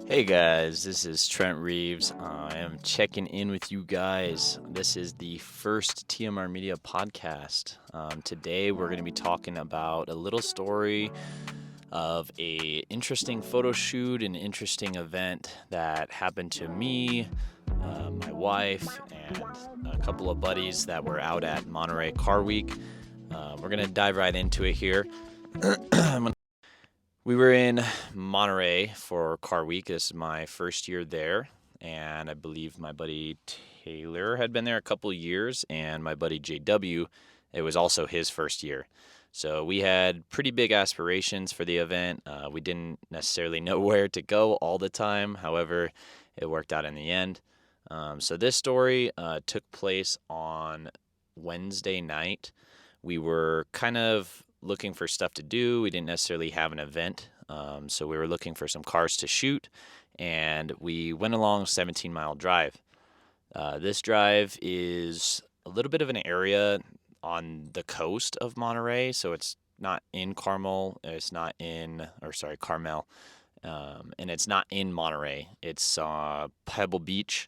Hey guys, this is Trent Reeves. I am checking in with you guys. This is the first TMR Media podcast. Today we're going to be talking about a little story of a interesting photo shoot, an interesting event that happened to me, my wife, and a couple of buddies that were out at Monterey Car Week. We're going to dive right into it here. We were in Monterey for Car Week. This is my first year there, and I believe my buddy Taylor had been there a couple of years, and my buddy JW, it was also his first year. So we had pretty big aspirations for the event. We didn't necessarily know where to go all the time. However, it worked out in the end. So this story took place on Wednesday night. We were kind of looking for stuff to do. We didn't necessarily have an event, so we were looking for some cars to shoot, and we went along a 17-mile drive. This drive is a little bit of an area on the coast of Monterey, so it's not in Carmel, it's not in, or sorry, Carmel, and it's not in Monterey. It's Pebble Beach.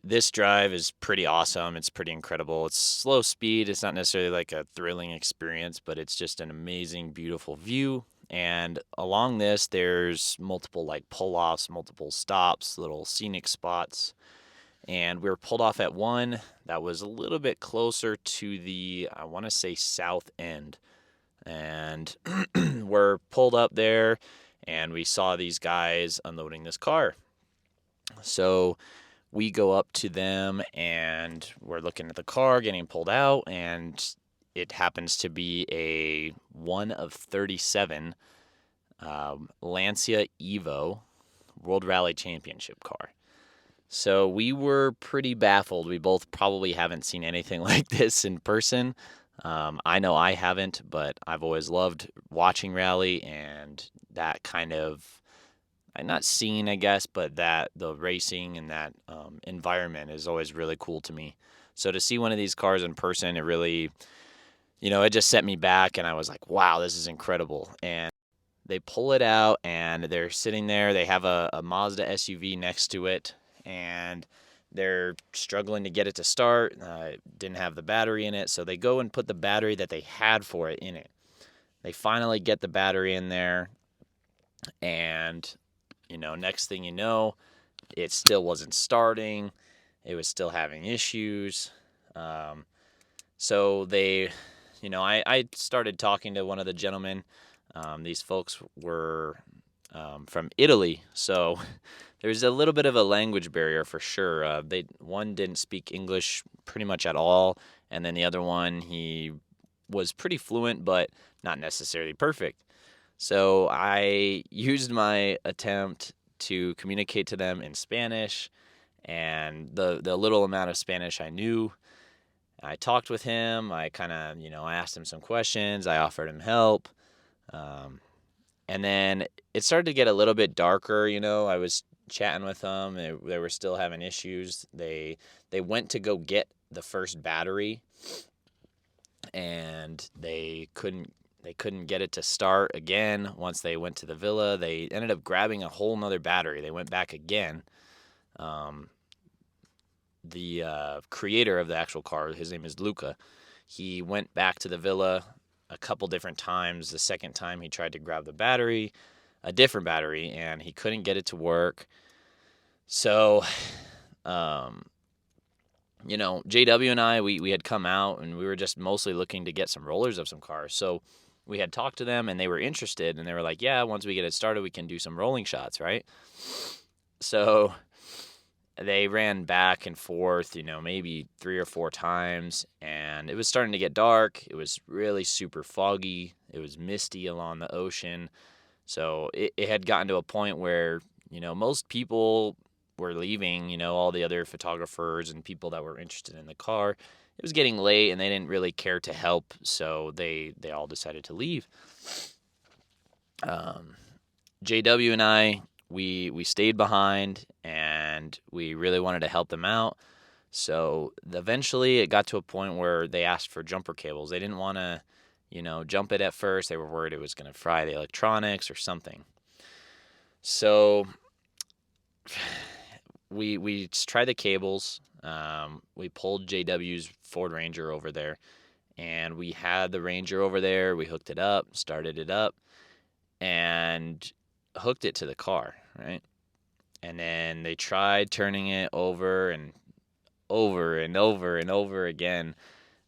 This drive is pretty awesome. It's pretty incredible. It's slow speed. It's not necessarily like a thrilling experience, but it's just an amazing, beautiful view. And along this, there's multiple like pull-offs, multiple stops, little scenic spots. And we were pulled off at one that was a little bit closer to the, I want to say, south end. And we're pulled up there, and we saw these guys unloading this car. So we go up to them and we're looking at the car getting pulled out, and it happens to be a one of 37 Lancia Evo World Rally Championship car. So we were pretty baffled. We both probably haven't seen anything like this in person. I know I haven't, but I've always loved watching rally and that kind of not scene, I guess, but that the racing and that environment is always really cool to me. So to see one of these cars in person, it really, it just set me back, and I was like, wow, this is incredible. And they pull it out, and they're sitting there. They have a Mazda SUV next to it, and they're struggling to get it to start. It didn't have the battery in it, so they go and put the battery that they had for it in it. They finally get the battery in there, and next thing you know, it still wasn't starting. It was still having issues. So they, I started talking to one of the gentlemen. These folks were from Italy, so there's a little bit of a language barrier for sure. One didn't speak English pretty much at all, and then the other one, he was pretty fluent, but not necessarily perfect. So I used my attempt to communicate to them in Spanish, and the little amount of Spanish I knew, I talked with him. I kind of, I asked him some questions. I offered him help. And then it started to get a little bit darker. I was chatting with them. They were still having issues. They went to go get the first battery, and they couldn't get it to start again. Once they went to the villa, they ended up grabbing a whole nother battery. They went back again. The creator of the actual car, his name is Luca. He went back to the villa a couple different times. The second time he tried to grab the battery, a different battery, and he couldn't get it to work. So, JW and I, we had come out, and we were just mostly looking to get some rollers of some cars. So we had talked to them, and they were interested, and they were like, yeah, once we get it started, we can do some rolling shots, right? So they ran back and forth, maybe 3 or 4 times, and it was starting to get dark. It was really super foggy. It was misty along the ocean. So it had gotten to a point where, most people were leaving, all the other photographers and people that were interested in the car. It was getting late, and they didn't really care to help, so they all decided to leave. JW and I, we stayed behind, and we really wanted to help them out. So eventually it got to a point where they asked for jumper cables. They didn't want to, jump it at first. They were worried it was going to fry the electronics or something. So we tried the cables. We pulled JW's Ford Ranger over there, and we had the Ranger over there. We hooked it up, started it up, and hooked it to the car, right? And then they tried turning it over and over and over and over again.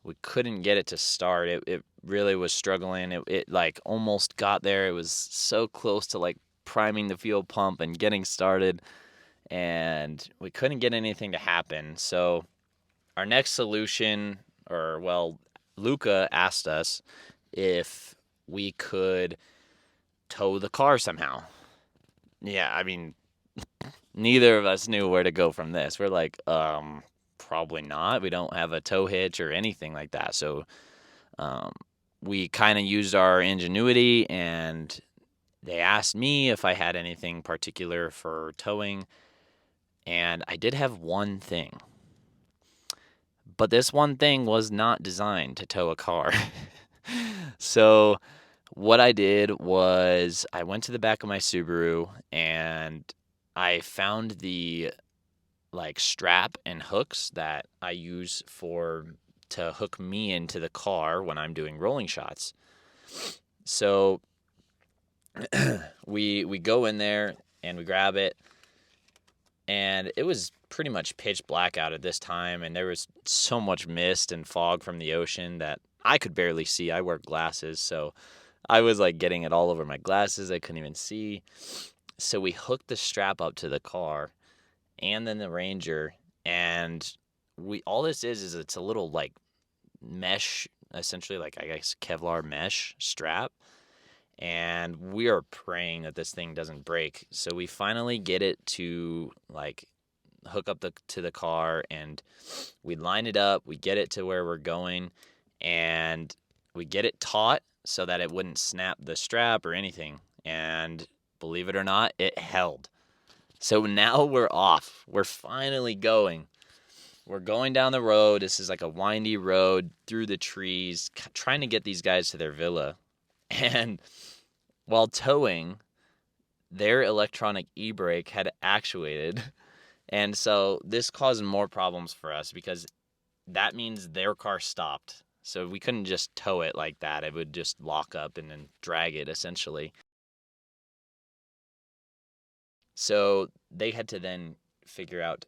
We couldn't get it to start. It really was struggling. It like almost got there. It was so close to like priming the fuel pump and getting started, and we couldn't get anything to happen. So our next solution, or well, Luca asked us if we could tow the car somehow. Yeah, I mean, neither of us knew where to go from this. We're like, probably not. We don't have a tow hitch or anything like that. So, um, we kind of used our ingenuity, and they asked me if I had anything particular for towing, and I did have one thing. But this one thing was not designed to tow a car. So, what I did was I went to the back of my Subaru and I found the like strap and hooks that I use for to hook me into the car when I'm doing rolling shots. So we go in there and we grab it, and it was pretty much pitch black out at this time, and there was so much mist and fog from the ocean that I could barely see. I wear glasses, so I was like getting it all over my glasses. I couldn't even see. So we hooked the strap up to the car and then the Ranger, and we all this is it's a little like mesh, essentially like I guess Kevlar mesh strap, and we are praying that this thing doesn't break. So we finally get it to like hook up to the car, and we line it up, we get it to where we're going, and we get it taut so that it wouldn't snap the strap or anything. And believe it or not, it held. So now we're off. We're finally going. We're going down the road. This is like a windy road through the trees, trying to get these guys to their villa. And while towing, their electronic e-brake had actuated. And so this caused more problems for us because that means their car stopped. So we couldn't just tow it like that. It would just lock up and then drag it essentially. So they had to then figure out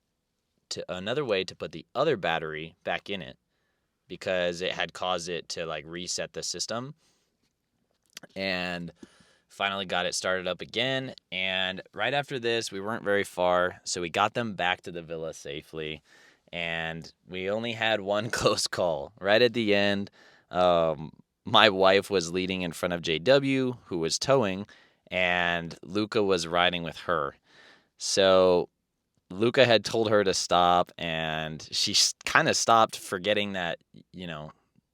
another way to put the other battery back in it because it had caused it to like reset the system. And finally got it started up again. And right after this, we weren't very far. So we got them back to the villa safely. And we only had one close call. Right at the end, my wife was leading in front of JW, who was towing, and Luca was riding with her. So Luca had told her to stop, and she kind of stopped, forgetting that,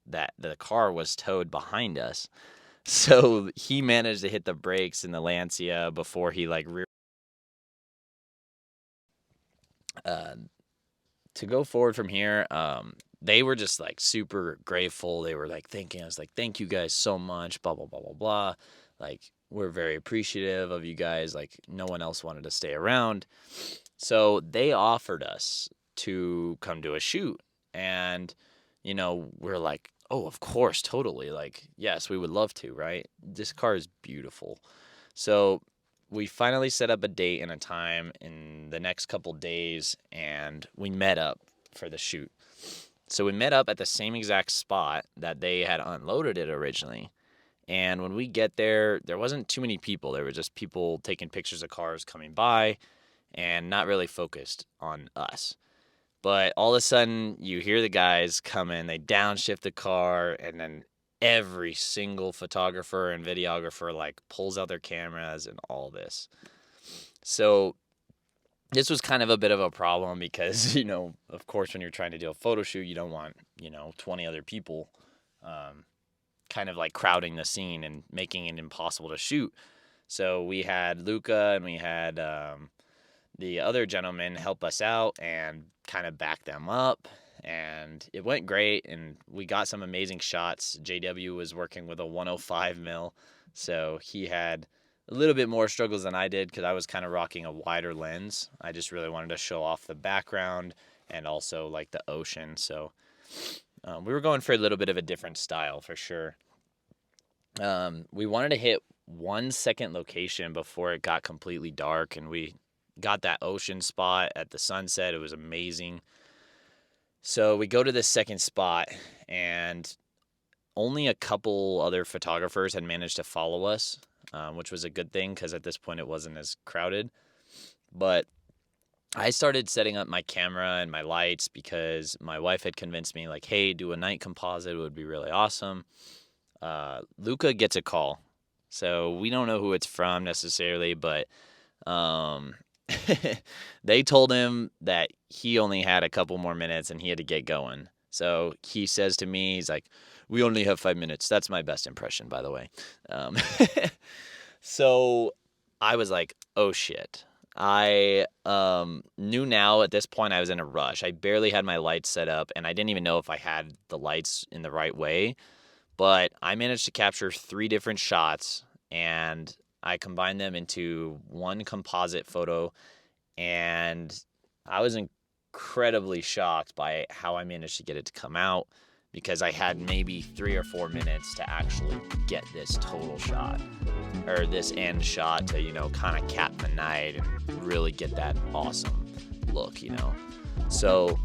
that the car was towed behind us. So he managed to hit the brakes in the Lancia before he like to go forward from here. They were just like super grateful. They were like thanking us, like, thank you guys so much, blah, blah, blah, blah, blah. Like, we're very appreciative of you guys. Like, no one else wanted to stay around. So they offered us to come to a shoot. And, we're like, oh, of course, totally. Like, yes, we would love to, right? This car is beautiful. So we finally set up a date and a time in the next couple days, and we met up for the shoot. So we met up at the same exact spot that they had unloaded it originally. And when we get there, there wasn't too many people. There were just people taking pictures of cars coming by and not really focused on us. But all of a sudden, you hear the guys come in, they downshift the car, and then every single photographer and videographer like pulls out their cameras and all this. So this was kind of a bit of a problem because, of course, when you're trying to do a photo shoot, you don't want, 20 other people kind of like crowding the scene and making it impossible to shoot. So we had Luca and we had the other gentleman help us out and kind of back them up, and it went great, and we got some amazing shots. JW was working with a 105 mil, so he had a little bit more struggles than I did because I was kind of rocking a wider lens. I just really wanted to show off the background and also like the ocean. So we were going for a little bit of a different style for sure. We wanted to hit 1 second location before it got completely dark, and we got that ocean spot at the sunset. It was amazing. So we go to this second spot, and only a couple other photographers had managed to follow us, which was a good thing because at this point it wasn't as crowded. But I started setting up my camera and my lights because my wife had convinced me, like, hey, do a night composite. It would be really awesome. Luca gets a call. So we don't know who it's from necessarily, but they told him that he only had a couple more minutes and he had to get going. So he says to me, he's like, we only have 5 minutes. That's my best impression, by the way. So I was like, oh shit. I knew now at this point I was in a rush. I barely had my lights set up, and I didn't even know if I had the lights in the right way. But I managed to capture 3 different shots, and I combined them into one composite photo, and I was incredibly shocked by how I managed to get it to come out because I had maybe 3 or 4 minutes to actually get this total shot or this end shot to, kind of cap the night and really get that awesome look, So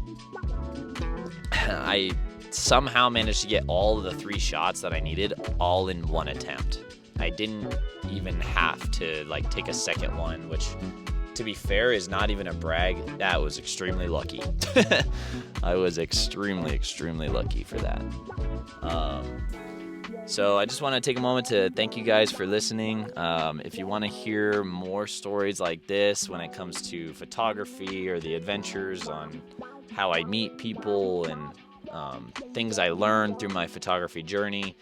I somehow managed to get all of the 3 shots that I needed all in one attempt. I didn't even have to take a second one, which, to be fair, is not even a brag. That was extremely lucky. I was extremely lucky for that. So I just want to take a moment to thank you guys for listening. If you want to hear more stories like this when it comes to photography or the adventures on how I meet people and things I learned through my photography journey,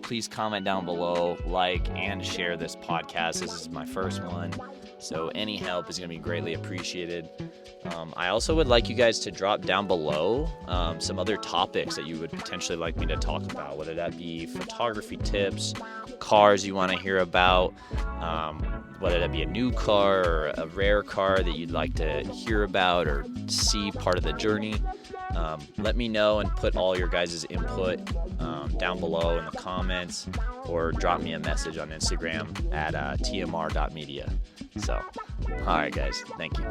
please comment down below, like, and share this podcast. This is my first one, so any help is going to be greatly appreciated. I also would like you guys to drop down below some other topics that you would potentially like me to talk about, whether that be photography tips, cars you want to hear about, whether that be a new car or a rare car that you'd like to hear about or see part of the journey. Let me know and put all your guys' input down below in the comments, or drop me a message on Instagram at tmr.media. So, all right, guys, thank you.